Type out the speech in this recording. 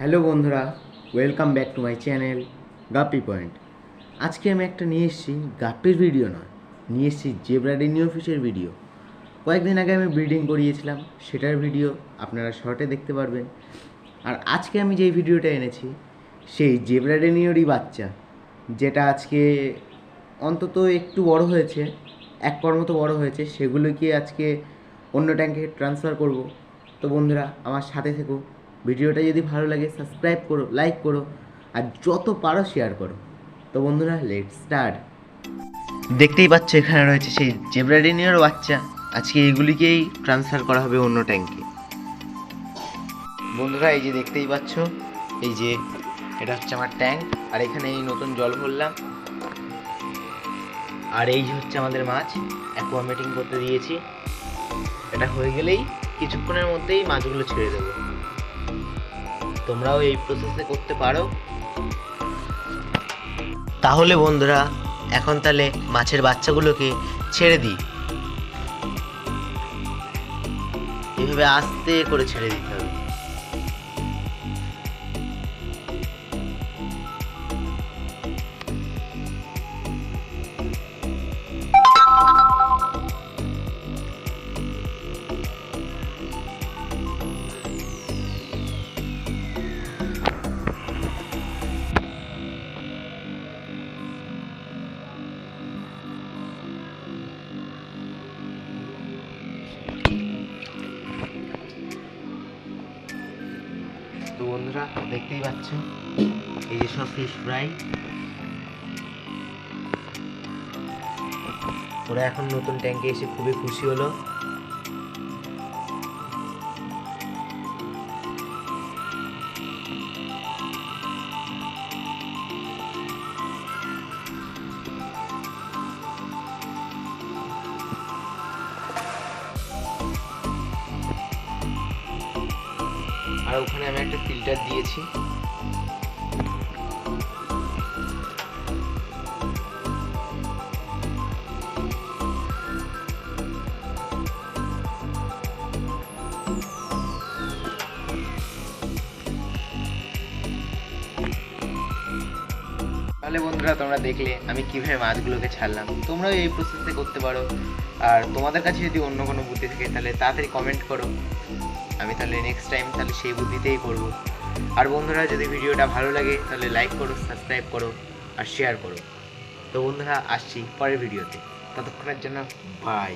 Hello বন্ধুরা, welcome back to my channel guppy point. আজকে আমি একটা নিয়ে এসেছি গাপ্পির ভিডিও নয়, নিয়ে এসেছি জেব্রা ডেনিও ফিশের ভিডিও। কয়েকদিন আগে আমি ব্রিডিং করিয়েছিলাম, সেটার ভিডিও আপনারা শর্টে দেখতে পারবেন। আর আজকে আমি যেই ভিডিওটা এনেছি সেই জেব্রা ডেনিওরই বাচ্চা, যেটা আজকে অন্তত একটু বড় হয়েছে, এক পর মতো বড় হয়েছে, সেগুলোকে আজকে অন্য ট্যাঙ্কে ট্রান্সফার করব। তো বন্ধুরা আমার সাথে থেকো, ভিডিওটা যদি ভালো লাগে সাবস্ক্রাইব করো, লাইক করো, আর যত পারো শেয়ার করো। তো বন্ধুরা লেটস স্টার্ট। দেখতেই পাচ্ছ এখানে রয়েছে সেই জেব্রা ডেনিওর বাচ্চা। আজকে এইগুলিকেই ট্রান্সফার করা হবে অন্য ট্যাঙ্কে। বন্ধুরা এই যে দেখতেই পাচ্ছ, এই যে এটা হচ্ছে আমার ট্যাঙ্ক, আর এখানে এই নতুন জল ভরলাম। আর এই হচ্ছে আমাদের মাছ, অ্যাকুয়ামেটিং করতে দিয়েছি। এটা হয়ে গেলেই কিছুক্ষণের মধ্যেই মাছগুলো ছেড়ে দেবো। তোমরাও এই প্রসেসে করতে পারো। তাহলে বন্ধুরা এখন তাহলে মাছের বাচ্চাগুলোকে ছেড়ে দিই। এভাবে আস্তে করে ছেড়ে দিতে হবে। তো বন্ধুরা দেখতেই পাচ্ছ এই যে সব ফিশ ফ্রাই, ওরা এখন নতুন ট্যাঙ্কে এসে খুবই খুশি হলো। আর ওখানে আমি একটা ফিল্টার দিয়েছি। তাহলে বন্ধুরা তোমরা দেখলে আমি কিভাবে মাছগুলোকে ছাড়লাম, তোমরাও এই প্রসেসে করতে পারো। আর তোমাদের কাছে যদি অন্য কোনো বুদ্ধি থাকে তাহলে তাড়াতাড়ি কমেন্ট করো, আমি তাহলে নেক্সট টাইম তাহলে সেই বুদ্ধিতেই করব। আর বন্ধুরা যদি ভিডিওটা ভালো লাগে তাহলে লাইক করো, সাবস্ক্রাইব করো আর শেয়ার করো। তো বন্ধুরা আসছি পরের ভিডিওতে, ততক্ষণের জন্য বাই।